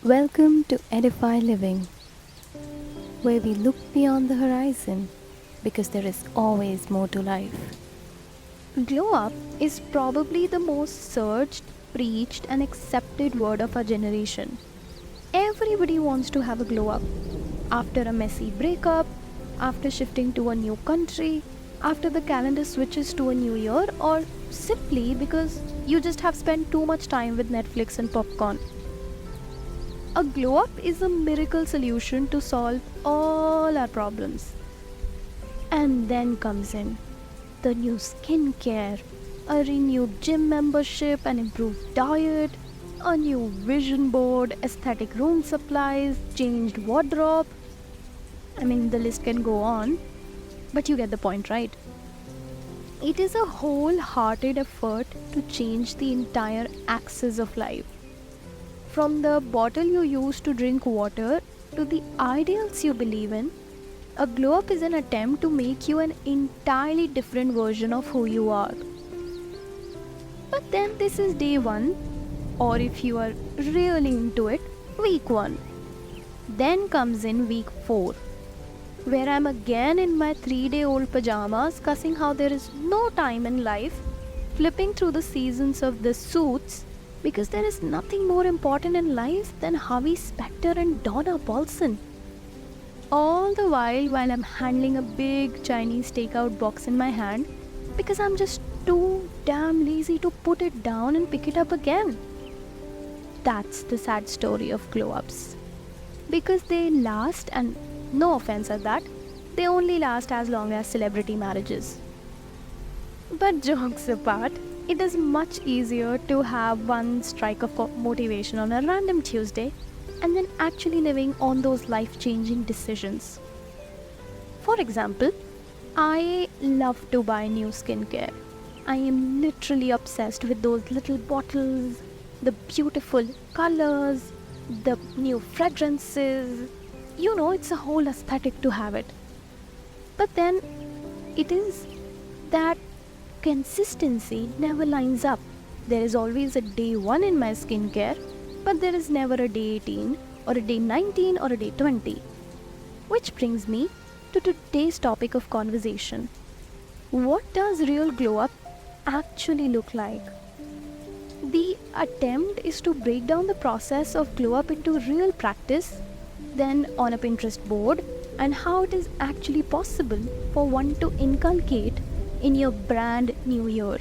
Welcome to Edify Living, where we look beyond the horizon because there is always more to life. Glow up is probably the most searched, preached, and accepted word of our generation. Everybody wants to have a glow up. After a messy breakup, after shifting to a new country, after the calendar switches to a new year, or simply because you just have spent too much time with Netflix and popcorn. A glow up is a miracle solution to solve all our problems. And then comes in the new skincare, a renewed gym membership, an improved diet, a new vision board, aesthetic room supplies, changed wardrobe. The list can go on, but you get the point, right? It is a wholehearted effort to change the entire axis of life. From the bottle you use to drink water to the ideals you believe in, a glow up is an attempt to make you an entirely different version of who you are. But then this is day 1, or if you are really into it, week 1. Then comes in week 4, where I'm again in my 3-day-old pajamas cussing how there is no time in life, flipping through the seasons of the suits because there is nothing more important in life than Harvey Specter and Donna Paulson. All the while I'm handling a big Chinese takeout box in my hand because I'm just too damn lazy to put it down and pick it up again. That's the sad story of glow ups. Because they last, and no offense at that, they only last as long as celebrity marriages. But jokes apart, it is much easier to have one strike of motivation on a random Tuesday and then actually living on those life-changing decisions. For example, I love to buy new skincare. I am literally obsessed with those little bottles, the beautiful colors, the new fragrances. It's a whole aesthetic to have it. But then it is that consistency never lines up. There is always a day 1 in my skincare, but there is never a day 18 or a day 19 or a day 20. Which brings me to today's topic of conversation. What does real glow up actually look like? The attempt is to break down the process of glow up into real practice, then on a Pinterest board, and how it is actually possible for one to inculcate in your brand new year.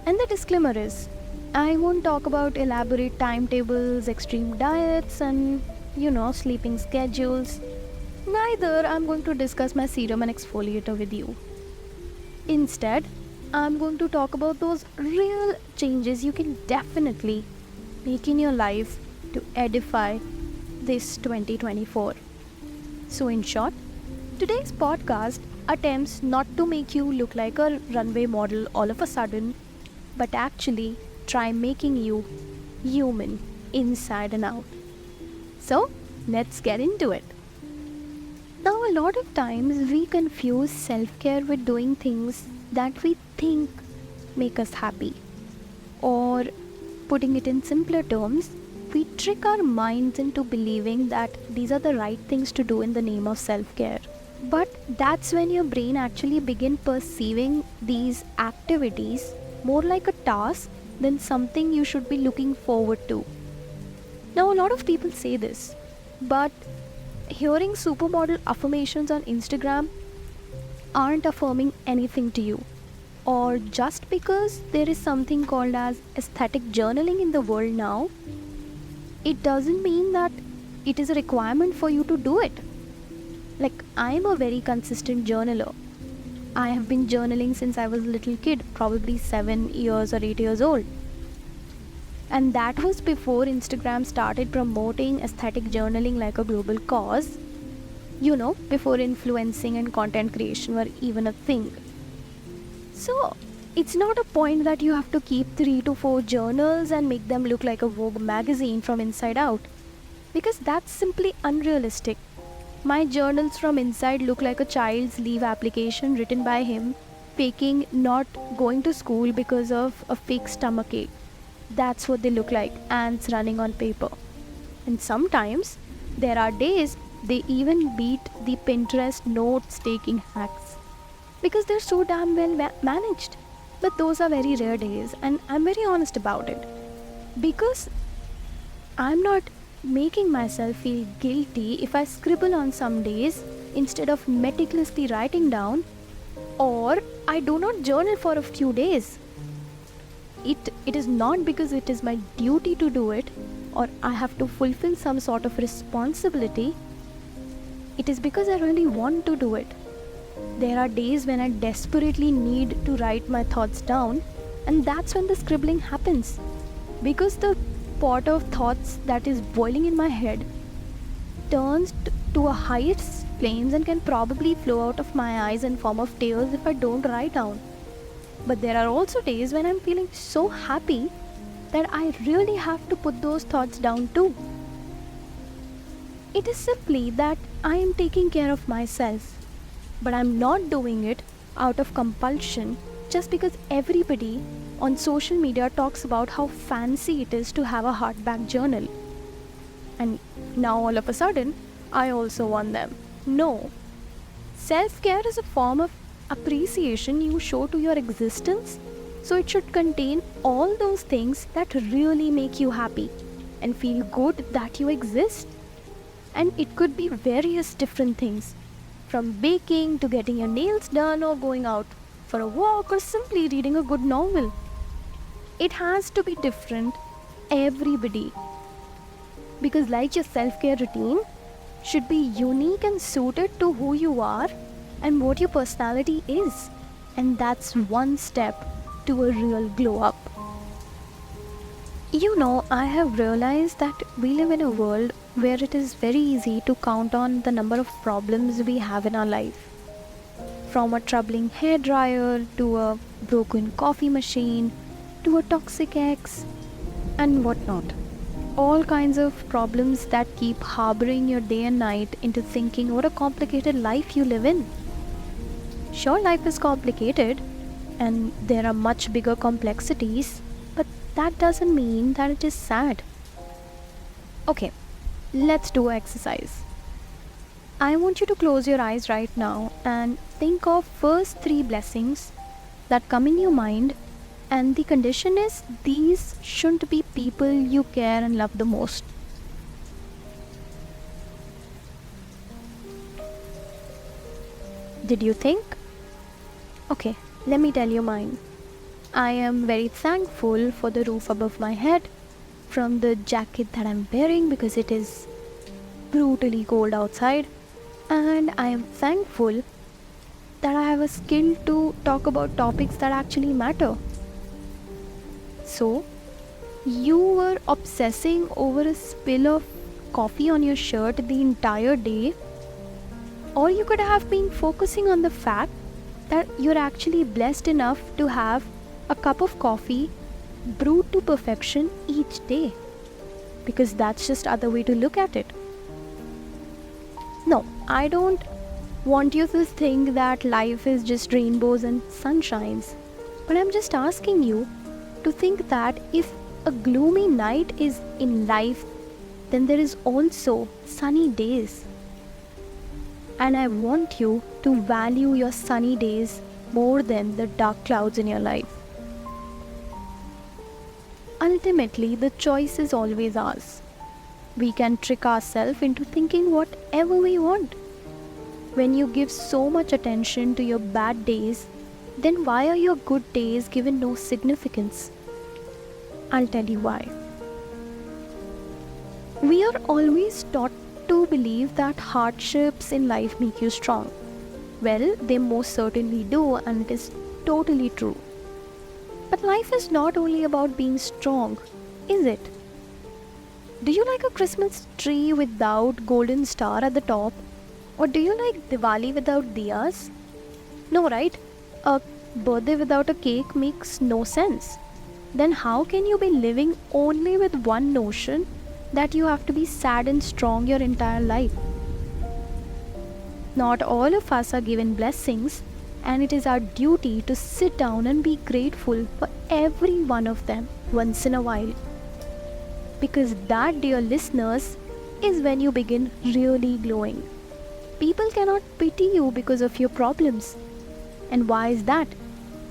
And the disclaimer is, I won't talk about elaborate timetables, extreme diets, and sleeping schedules. Neither I'm going to discuss my serum and exfoliator with you. Instead, I'm going to talk about those real changes you can definitely make in your life to edify this 2024. So in short, today's podcast attempts not to make you look like a runway model all of a sudden, but actually try making you human inside and out. So let's get into it. Now, a lot of times we confuse self-care with doing things that we think make us happy. Or, putting it in simpler terms, we trick our minds into believing that these are the right things to do in the name of self-care. But that's when your brain actually begins perceiving these activities more like a task than something you should be looking forward to. Now, a lot of people say this, but hearing supermodel affirmations on Instagram aren't affirming anything to you. Or just because there is something called as aesthetic journaling in the world now, it doesn't mean that it is a requirement for you to do it. Like, I am a very consistent journaler. I have been journaling since I was a little kid, probably 7 years or 8 years old. And that was before Instagram started promoting aesthetic journaling like a global cause. Before influencing and content creation were even a thing. So, it's not a point that you have to keep 3 to 4 journals and make them look like a Vogue magazine from inside out. Because that's simply unrealistic. My journals from inside look like a child's leave application written by him, faking not going to school because of a fake stomachache. That's what they look like, ants running on paper. And sometimes there are days they even beat the Pinterest notes taking hacks because they're so damn well managed. But those are very rare days, and I'm very honest about it because I'm not making myself feel guilty if I scribble on some days instead of meticulously writing down, or I do not journal for a few days. It is not because it is my duty to do it or I have to fulfill some sort of responsibility. It is because I really want to do it. There are days when I desperately need to write my thoughts down, and that's when the scribbling happens. Because the pot of thoughts that is boiling in my head turns to a highest flames and can probably flow out of my eyes in form of tears if I don't write down. But there are also days when I'm feeling so happy that I really have to put those thoughts down too. It is simply that I am taking care of myself, but I'm not doing it out of compulsion just because everybody on social media talks about how fancy it is to have a hardback journal. And now all of a sudden, I also want them. No. Self care is a form of appreciation you show to your existence, so it should contain all those things that really make you happy and feel good that you exist. And it could be various different things, from baking to getting your nails done or going out for a walk or simply reading a good novel. It has to be different, everybody. Because, like your self care routine, should be unique and suited to who you are and what your personality is. And that's one step to a real glow up. I have realized that we live in a world where it is very easy to count on the number of problems we have in our life. From a troubling hair dryer to a broken coffee machine to a toxic ex and whatnot. All kinds of problems that keep harboring your day and night into thinking what a complicated life you live in. Sure, life is complicated and there are much bigger complexities, but that doesn't mean that it is sad. Okay, let's do an exercise. I want you to close your eyes right now and think of first 3 blessings that come in your mind, and the condition is these shouldn't be people you care and love the most. Did you think? Okay, let me tell you mine. I am very thankful for the roof above my head, from the jacket that I'm wearing because it is brutally cold outside, and I am thankful that I have a skill to talk about topics that actually matter. So, you were obsessing over a spill of coffee on your shirt the entire day, or you could have been focusing on the fact that you're actually blessed enough to have a cup of coffee brewed to perfection each day, because that's just other way to look at it. No, I don't want you to think that life is just rainbows and sunshines, but I'm just asking you to think that if a gloomy night is in life, then there is also sunny days. And I want you to value your sunny days more than the dark clouds in your life. Ultimately, the choice is always ours. We can trick ourselves into thinking whatever we want. When you give so much attention to your bad days, then why are your good days given no significance? I'll tell you why. We are always taught to believe that hardships in life make you strong. Well, they most certainly do, and it is totally true. But life is not only about being strong, is it? Do you like a Christmas tree without golden star at the top? Or do you like Diwali without diyas? No, right? A birthday without a cake makes no sense. Then how can you be living only with one notion that you have to be sad and strong your entire life? Not all of us are given blessings, and it is our duty to sit down and be grateful for every one of them once in a while. Because that, dear listeners, is when you begin really glowing. People cannot pity you because of your problems. And why is that?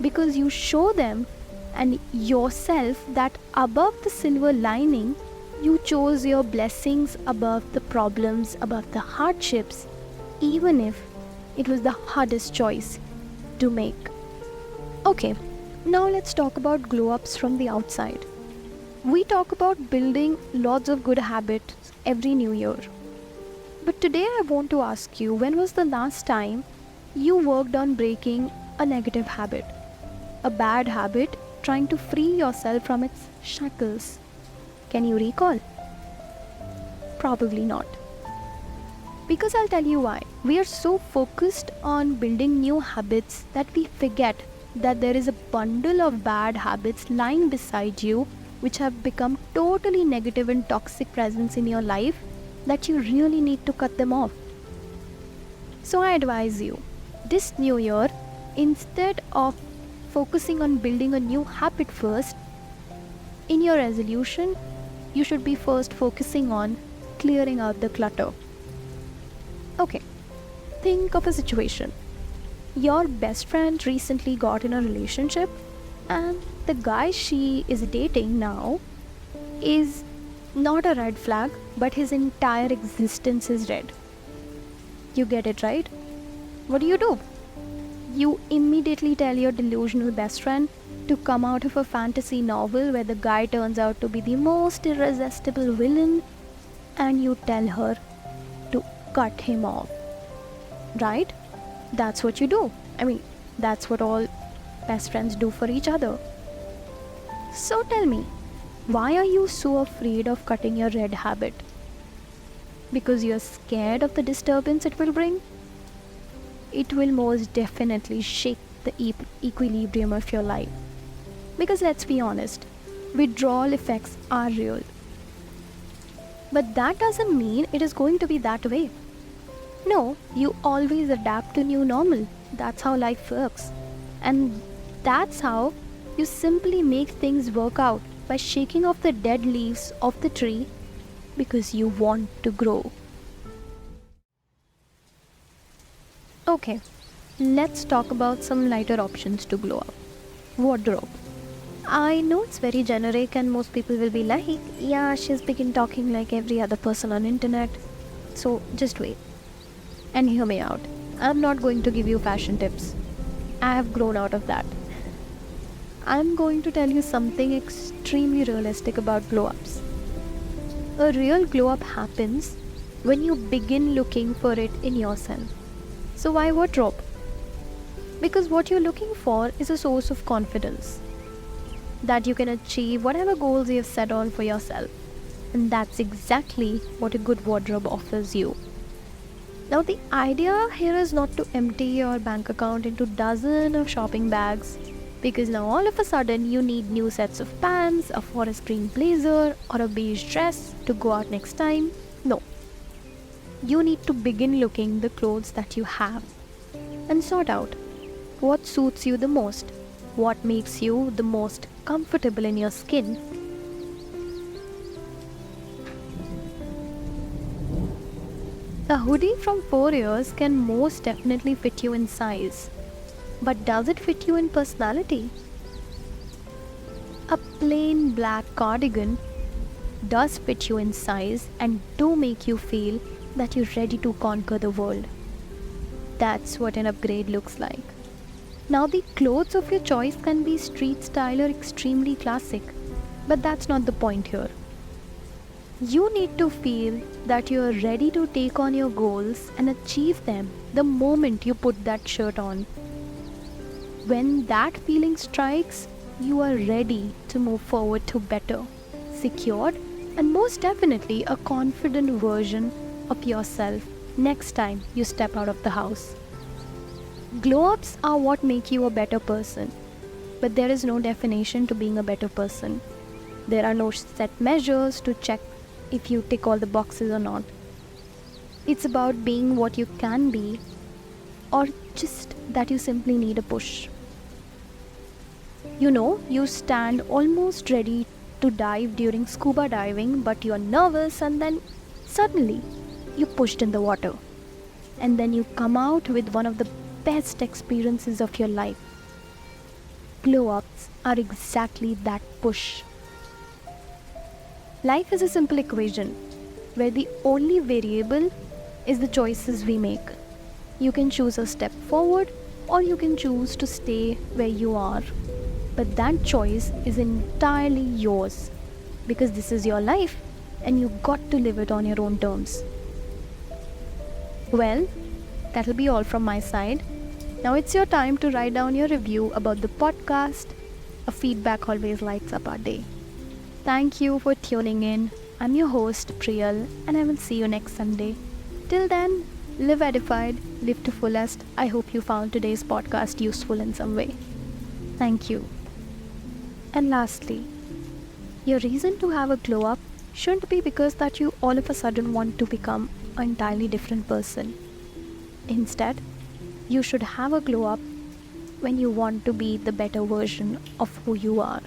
Because you show them and yourself that above the silver lining, you chose your blessings above the problems, above the hardships, even if it was the hardest choice to make. Okay, now let's talk about glow ups from the outside. We talk about building lots of good habits every new year. But today I want to ask you, when was the last time you worked on breaking a negative habit? A bad habit, trying to free yourself from its shackles. Can you recall? Probably not. Because I'll tell you why. We are so focused on building new habits that we forget that there is a bundle of bad habits lying beside you which have become totally negative and toxic presence in your life that you really need to cut them off. So I advise you, this new year, instead of focusing on building a new habit first, in your resolution, you should be first focusing on clearing out the clutter. Okay, think of a situation. Your best friend recently got in a relationship, and the guy she is dating now is not a red flag, but his entire existence is red. You get it, right? What do? You immediately tell your delusional best friend to come out of a fantasy novel where the guy turns out to be the most irresistible villain, and you tell her to cut him off. Right? That's what you do. I mean, that's what all best friends do for each other. So tell me, why are you so afraid of cutting your red habit? Because you're scared of the disturbance it will bring? It will most definitely shake the equilibrium of your life. Because let's be honest, withdrawal effects are real. But that doesn't mean it is going to be that way. No, you always adapt to new normal. That's how life works. And that's how you simply make things work out, by shaking off the dead leaves of the tree because you want to grow. Okay, let's talk about some lighter options to glow up. Wardrobe. I know it's very generic and most people will be like, yeah, she's begin talking like every other person on internet. So just wait and hear me out. I'm not going to give you fashion tips. I have grown out of that. I'm going to tell you something extremely realistic about glow ups. A real glow up happens when you begin looking for it in yourself. So why wardrobe? Because what you're looking for is a source of confidence, that you can achieve whatever goals you have set on for yourself. And that's exactly what a good wardrobe offers you. Now the idea here is not to empty your bank account into dozens of shopping bags, because now all of a sudden you need new sets of pants, a forest green blazer or a beige dress to go out next time. No. You need to begin looking the clothes that you have and sort out what suits you the most, what makes you the most comfortable in your skin. A hoodie from 4 years can most definitely fit you in size. But does it fit you in personality? A plain black cardigan does fit you in size and do make you feel that you're ready to conquer the world. That's what an upgrade looks like. Now the clothes of your choice can be street style or extremely classic, but that's not the point here. You need to feel that you are ready to take on your goals and achieve them the moment you put that shirt on. When that feeling strikes, you are ready to move forward to better, secured, and most definitely a confident version of yourself next time you step out of the house. Glow ups are what make you a better person, but there is no definition to being a better person. There are no set measures to check if you tick all the boxes or not. It's about being what you can be, or just that you simply need a push. You stand almost ready to dive during scuba diving, but you're nervous, and then suddenly you pushed in the water. And then you come out with one of the best experiences of your life. Glow ups are exactly that push. Life is a simple equation where the only variable is the choices we make. You can choose a step forward or you can choose to stay where you are. But that choice is entirely yours because this is your life and you got to live it on your own terms. Well, that'll be all from my side. Now it's your time to write down your review about the podcast. A feedback always lights up our day. Thank you for tuning in. I'm your host, Priyal, and I will see you next Sunday. Till then, live edified, live to fullest. I hope you found today's podcast useful in some way. Thank you. And lastly, your reason to have a glow up shouldn't be because that you all of a sudden want to become an entirely different person. Instead, you should have a glow up when you want to be the better version of who you are.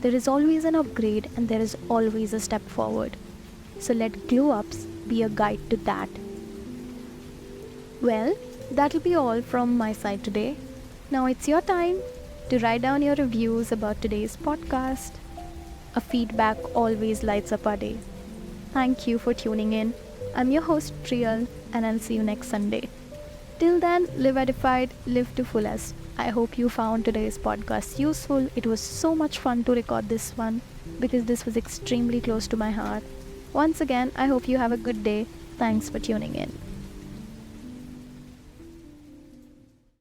There is always an upgrade and there is always a step forward. So let glow ups be a guide to that. Well, that'll be all from my side today. Now it's your time to write down your reviews about today's podcast. A feedback always lights up our day. Thank you for tuning in. I'm your host Priyal and I'll see you next Sunday. Till then, live edified, live to fullest. I hope you found today's podcast useful. It was so much fun to record this one because this was extremely close to my heart. Once again, I hope you have a good day. Thanks for tuning in.